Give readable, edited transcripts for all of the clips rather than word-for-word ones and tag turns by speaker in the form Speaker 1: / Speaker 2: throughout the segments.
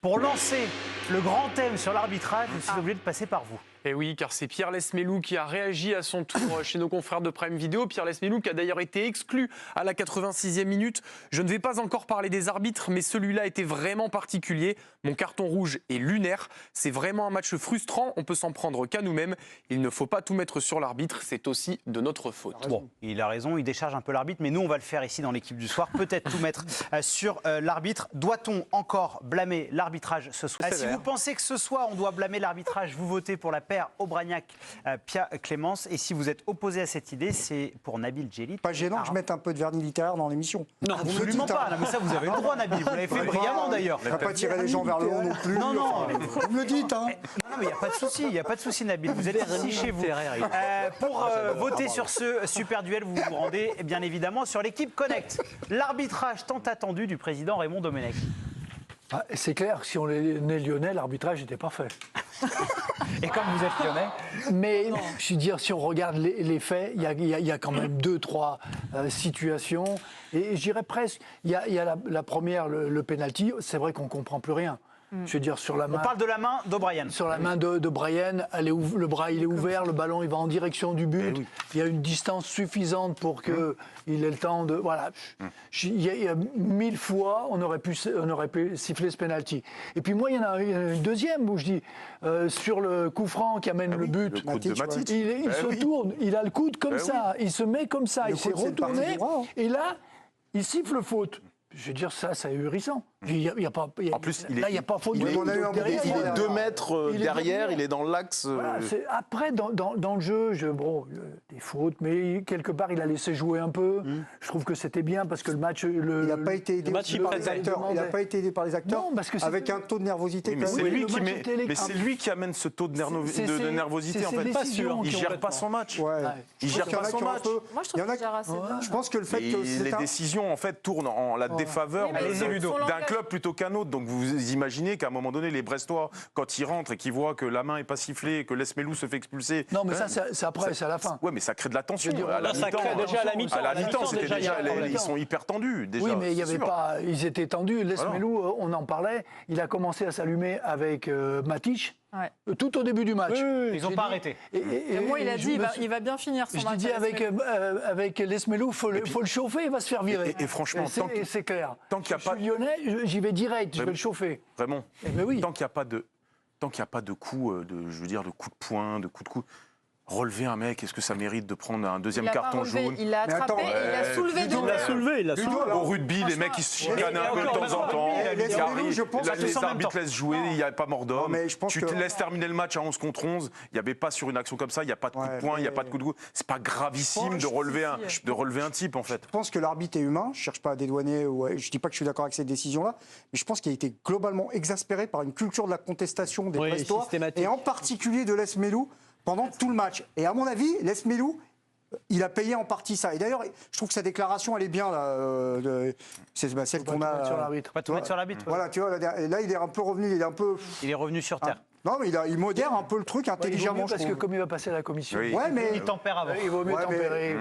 Speaker 1: Pour lancer le grand thème sur l'arbitrage, je suis obligé de passer par vous.
Speaker 2: Et oui, car c'est Pierre Lesmelou qui a réagi à son tour chez nos confrères de Prime Video. Pierre Lesmelou qui a d'ailleurs été exclu à la 86e minute. Je ne vais pas encore parler des arbitres, mais celui-là était vraiment particulier. Mon carton rouge est lunaire. C'est vraiment un match frustrant. On peut s'en prendre qu'à nous-mêmes. Il ne faut pas tout mettre sur l'arbitre. C'est aussi de notre faute.
Speaker 1: Bon, il a raison, il décharge un peu l'arbitre, mais nous, on va le faire ici dans l'équipe du soir. Peut-être tout mettre sur l'arbitre. Doit-on encore blâmer l'arbitrage ce soir? Si vous pensez que ce soir, on doit blâmer l'arbitrage, vous votez pour la paire Aubragnac-Pia Clémence. Et si vous êtes opposé à cette idée, c'est pour Nabil Djellit.
Speaker 3: Pas gênant que je mette un peu de vernis littéraire dans l'émission.
Speaker 1: Non, absolument pas. Non, mais ça, vous avez le droit, Nabil. Vous l'avez fait brillamment, d'ailleurs.
Speaker 3: On va pas tirer les gens vers le haut non plus.
Speaker 1: Non, non.
Speaker 3: Vous me le dites, hein.
Speaker 1: Non, mais il n'y a pas de souci. Il n'y a pas de souci, Nabil. Vous êtes ici chez vous. Pour voter sur ce super duel, vous vous rendez bien évidemment sur l'équipe Connect. L'arbitrage tant attendu du président Raymond Domenech.
Speaker 4: Ah, c'est clair, si on est lyonnais, l'arbitrage n'était pas fait.
Speaker 1: Et comme vous êtes lyonnais.
Speaker 4: Mais je veux dire, si on regarde les faits, il y a quand même 2-3 situations. Et je dirais presque, il y a la première, le penalty, c'est vrai qu'on ne comprend plus rien. Je veux dire, sur la main.
Speaker 1: On parle de la main d'O'Brien.
Speaker 4: Sur la main de Brian, le bras il est ouvert, le ballon il va en direction du but. Oui. Il y a une distance suffisante pour qu'il ait le temps de. Voilà. Il y a 1000 fois, on aurait pu siffler ce penalty. Et puis moi, il y en a une deuxième où je dis, sur le coup franc qui amène le but,
Speaker 5: le coude de Matic.
Speaker 4: Il se tourne, il a le coude comme ça, il se met comme ça, il s'est retourné, et là, il siffle faute. Je veux dire, ça, c'est ahurissant. Il y a pas,
Speaker 5: en plus,
Speaker 4: il n'y a pas faute.
Speaker 5: Il est 2 mètres derrière, il est dans l'axe.
Speaker 4: Voilà, après, dans le jeu, des fautes, mais quelque part, il a laissé jouer un peu. Je trouve que c'était bien parce que le match. Il n'a pas été aidé par les acteurs.
Speaker 3: Il n'a pas été aidé par les acteurs.
Speaker 4: Non, parce que
Speaker 3: avec un taux de nervosité.
Speaker 5: Mais c'est lui qui amène ce taux de nervosité, en fait.
Speaker 4: Pas sûr.
Speaker 5: Il ne gère pas son match.
Speaker 3: Il gère pas son match.
Speaker 6: Moi, je trouve qu'il gère assez bien.
Speaker 3: Je pense que le fait que
Speaker 5: les décisions, en fait, tournent en la défaveur d'un club plutôt qu'un autre. Donc vous imaginez qu'à un moment donné, les Brestois, quand ils rentrent et qu'ils voient que la main n'est pas sifflée, que Lesmelou se fait expulser.
Speaker 4: Non, mais ça, c'est après, c'est à la fin.
Speaker 5: Oui, mais ça crée de la tension.
Speaker 2: Ça crée déjà à la mi-temps.
Speaker 5: À la mi-temps, ils sont hyper tendus déjà.
Speaker 4: Oui, mais il y avait pas. Ils étaient tendus. Lesmelou, on en parlait. Il a commencé à s'allumer avec Matic.
Speaker 6: Ouais.
Speaker 4: Tout au début du match.
Speaker 6: Oui.
Speaker 1: Ils n'ont pas arrêté.
Speaker 6: Et moi, il a dit il va bien finir son match.
Speaker 4: Je dis avec Lesmelou, il faut le chauffer, il va se faire virer.
Speaker 5: Et franchement,
Speaker 4: c'est clair.
Speaker 5: Tant qu'il n'y a pas.
Speaker 4: Je suis lyonnais, j'y vais direct, je vais le chauffer.
Speaker 5: Vraiment.
Speaker 4: Oui.
Speaker 5: Tant qu'il n'y a pas de coup, je veux dire, de coup de poing, de coup de coude. Relever un mec, est-ce que ça mérite de prendre un deuxième carton jaune?
Speaker 6: Il l'a attrapé, il a soulevé du
Speaker 5: Au rugby, les mecs, ils se chicanent un peu de temps en temps. Les arbitres laissent jouer, il n'y a pas mort d'homme. Tu te laisses terminer le match à 11 contre 11. Il n'y avait pas sur une action comme ça, il n'y a pas de coup de poing, il n'y a pas de coup de coude. C'est pas gravissime de relever un type, en fait.
Speaker 3: Je pense que l'arbitre est humain. Je ne cherche pas à dédouaner. Je ne dis pas que je suis d'accord avec cette décision-là. Mais je pense qu'il a été globalement exaspéré par une culture de la contestation des Brestois. Et en particulier de Lesmelou. Pendant tout le match. Et à mon avis, Lesmelou, il a payé en partie ça. Et d'ailleurs, je trouve que sa déclaration, elle est bien. C'est celle qu'on a.
Speaker 4: Sur l'arbitre.
Speaker 1: Pas tout mettre sur l'arbitre.
Speaker 3: Voilà, tu vois, là, il est un peu revenu.
Speaker 1: Il est revenu sur terre.
Speaker 3: Non, mais il modère un peu le truc intelligemment.
Speaker 4: Parce que comme il va passer à la commission.
Speaker 1: Il tempère avant.
Speaker 4: Il vaut mieux tempérer.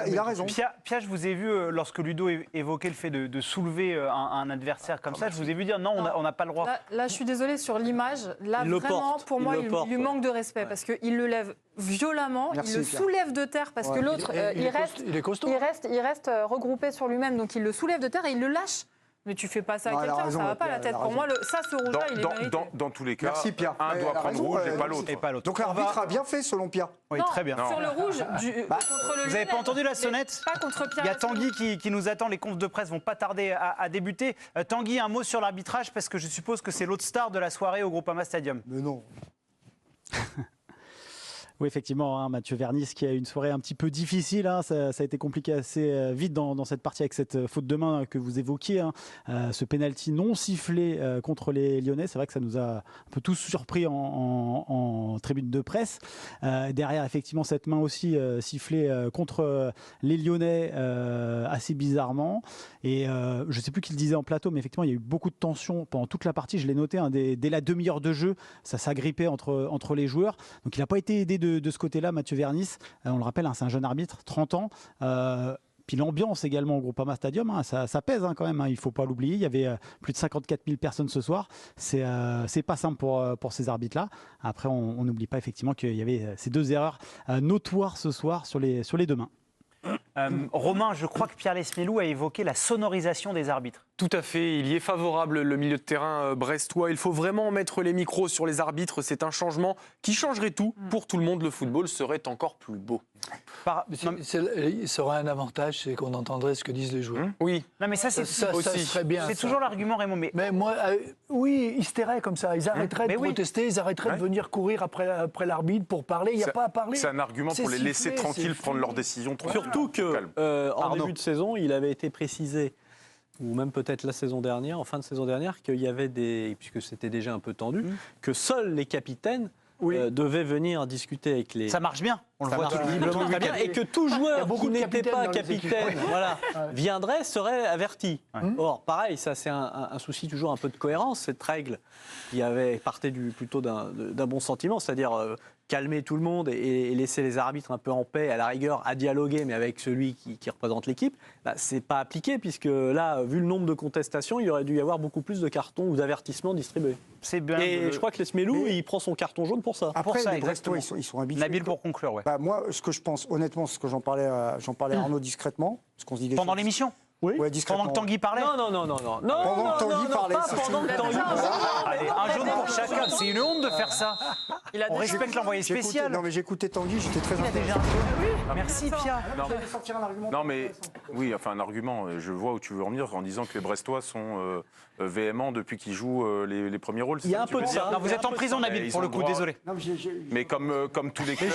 Speaker 3: Il a raison.
Speaker 1: Pia, je vous ai vu, lorsque Ludo évoquait le fait de soulever un adversaire comme ça, je vous ai vu dire non, on n'a pas le droit.
Speaker 6: Là, je suis désolée, sur l'image, là, vraiment, pour moi, il lui manque de respect. Parce qu'il le lève violemment, il le soulève de terre, parce que l'autre, il reste regroupé sur lui-même, donc il le soulève de terre et il le lâche. Mais tu fais pas ça à quelqu'un, ça va pas la tête. Pour moi, ce rouge-là, il est mérité.
Speaker 5: Dans tous les cas,
Speaker 3: merci, Pierre.
Speaker 5: Un doit prendre rouge et pas l'autre.
Speaker 3: Donc l'arbitre a bien fait, selon Pierre.
Speaker 1: Oui, très bien.
Speaker 6: Sur le rouge, contre le
Speaker 1: vous n'avez pas entendu la sonnette?
Speaker 6: Pas contre Pierre.
Speaker 1: Il y a Tanguy qui nous attend. Les confs de presse vont pas tarder à débuter. Tanguy, un mot sur l'arbitrage, parce que je suppose que c'est l'autre star de la soirée au Groupama Stadium.
Speaker 3: Mais non.
Speaker 7: Oui, effectivement, Mathieu Vernis qui a une soirée un petit peu difficile. Ça a été compliqué assez vite dans cette partie avec cette faute de main que vous évoquiez. Ce pénalty non sifflé contre les Lyonnais. C'est vrai que ça nous a un peu tous surpris en tribune de presse. Derrière, effectivement, cette main aussi sifflée contre les Lyonnais assez bizarrement. Et je ne sais plus qui le disait en plateau, mais effectivement, il y a eu beaucoup de tension pendant toute la partie. Je l'ai noté, dès la demi-heure de jeu, ça s'agrippait entre les joueurs. Donc, il n'a pas été aidé de ce côté-là, Mathieu Vernis. On le rappelle, c'est un jeune arbitre, 30 ans. Puis l'ambiance également au Groupama Stadium, hein, ça pèse quand même, hein, il ne faut pas l'oublier. Il y avait plus de 54 000 personnes ce soir. C'est pas simple pour ces arbitres-là. Après, on n'oublie pas effectivement qu'il y avait ces 2 erreurs notoires ce soir sur les 2 mains.
Speaker 1: Romain, je crois que Pierre Lesmelou a évoqué la sonorisation des arbitres.
Speaker 2: Tout à fait, il y est favorable, le milieu de terrain brestois. Il faut vraiment mettre les micros sur les arbitres. C'est un changement qui changerait tout. Pour tout le monde, le football serait encore plus beau.
Speaker 4: Il serait un avantage, c'est qu'on entendrait ce que disent les joueurs.
Speaker 2: Oui.
Speaker 1: Non, mais ça
Speaker 4: serait bien.
Speaker 1: C'est toujours l'argument, Raymond.
Speaker 4: Mais moi, oui, ils se tairaient comme ça. Ils arrêteraient de protester, ils arrêteraient de venir courir après l'arbitre pour parler. Il n'y a pas à parler.
Speaker 5: C'est un argument pour les laisser tranquilles prendre leurs décisions.
Speaker 8: Surtout qu'en début de saison, il avait été précisé, ou même peut-être la saison dernière, en fin de saison dernière, qu'il y avait puisque c'était déjà un peu tendu, que seuls les capitaines devaient venir discuter avec les...
Speaker 1: Ça marche bien, on le voit
Speaker 8: visiblement très bien, et que tout joueur qui n'était pas capitaine viendrait, serait averti. Or, pareil, ça c'est un souci toujours un peu de cohérence, cette règle qui partait plutôt d'un bon sentiment, c'est-à-dire calmer tout le monde et laisser les arbitres un peu en paix, à la rigueur, à dialoguer, mais avec celui qui représente l'équipe, c'est pas appliqué, puisque là, vu le nombre de contestations, il aurait dû y avoir beaucoup plus de cartons ou d'avertissements distribués. Je crois que Lesmelou, il prend son carton jaune pour ça.
Speaker 3: Après, les Brestois, ils sont habitués.
Speaker 1: Nabil, pour conclure,
Speaker 3: moi, ce que je pense, honnêtement, ce que j'en parlais à Arnaud discrètement, ce qu'on se dit
Speaker 1: pendant l'émission.
Speaker 3: Oui,
Speaker 1: pendant que Tanguy parlait.
Speaker 8: Non.
Speaker 3: Pendant que Tanguy parlait.
Speaker 8: Pendant que Tanguy parlait.
Speaker 1: Allez, un jaune pour chacun. C'est une honte de faire ça. On respecte l'envoyé spécial.
Speaker 3: Non, mais j'écoutais Tanguy, j'étais très intéressé.
Speaker 1: Merci, Pierre.
Speaker 5: Non, mais oui, enfin un argument. Je vois où tu veux en venir en disant que les Brestois sont véhéments depuis qu'ils jouent les premiers rôles.
Speaker 8: Il y a un peu de ça.
Speaker 1: Vous êtes en prison, Nabil, pour le coup, désolé.
Speaker 5: Mais comme tous les clubs,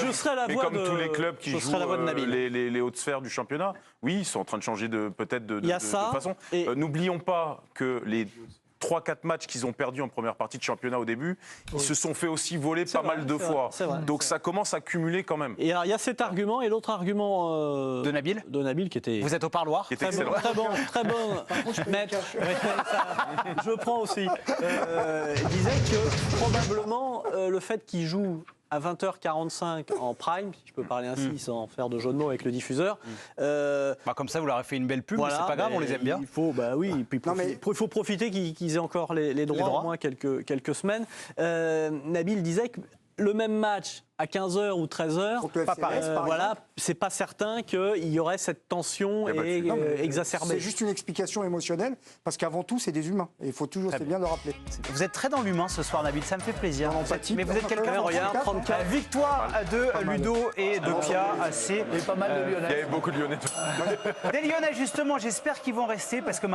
Speaker 5: tous les clubs qui jouent les hautes sphères du championnat, oui, ils sont en train de changer peut-être de façon. N'oublions pas que les 3-4 matchs qu'ils ont perdus en première partie de championnat au début, ils se sont fait aussi voler pas mal de fois. Donc ça commence à cumuler quand même.
Speaker 8: Et alors, il y a cet argument et l'autre argument
Speaker 1: de Nabil
Speaker 8: qui était...
Speaker 1: Vous êtes au parloir.
Speaker 5: Qui était excellent.
Speaker 8: Très bon. Maître, je prends aussi. Il disait que probablement le fait qu'il joue à 20h45 en prime, si je peux parler ainsi sans faire de jeu de mots avec le diffuseur.
Speaker 1: Comme ça, vous leur avez fait une belle pub, voilà, mais c'est pas grave, on les aime bien.
Speaker 8: Il faut, il faut profiter qu'ils aient encore les droits, au moins quelques semaines. Nabil disait que le même match à 15h ou 13h, c'est pas certain qu'il y aurait cette tension exacerbée.
Speaker 3: C'est juste une explication émotionnelle, parce qu'avant tout, c'est des humains. Et il faut toujours, c'est bien de le rappeler.
Speaker 1: Vous êtes très dans l'humain ce soir, Nabil, ça me fait plaisir. Mais vous êtes quelqu'un,
Speaker 8: regarde, 34.
Speaker 1: Victoire de Ludo et de Pia.
Speaker 4: Il y a pas mal de Lyonnais.
Speaker 5: Il y avait beaucoup de Lyonnais.
Speaker 1: Des Lyonnais, justement, j'espère qu'ils vont rester, parce que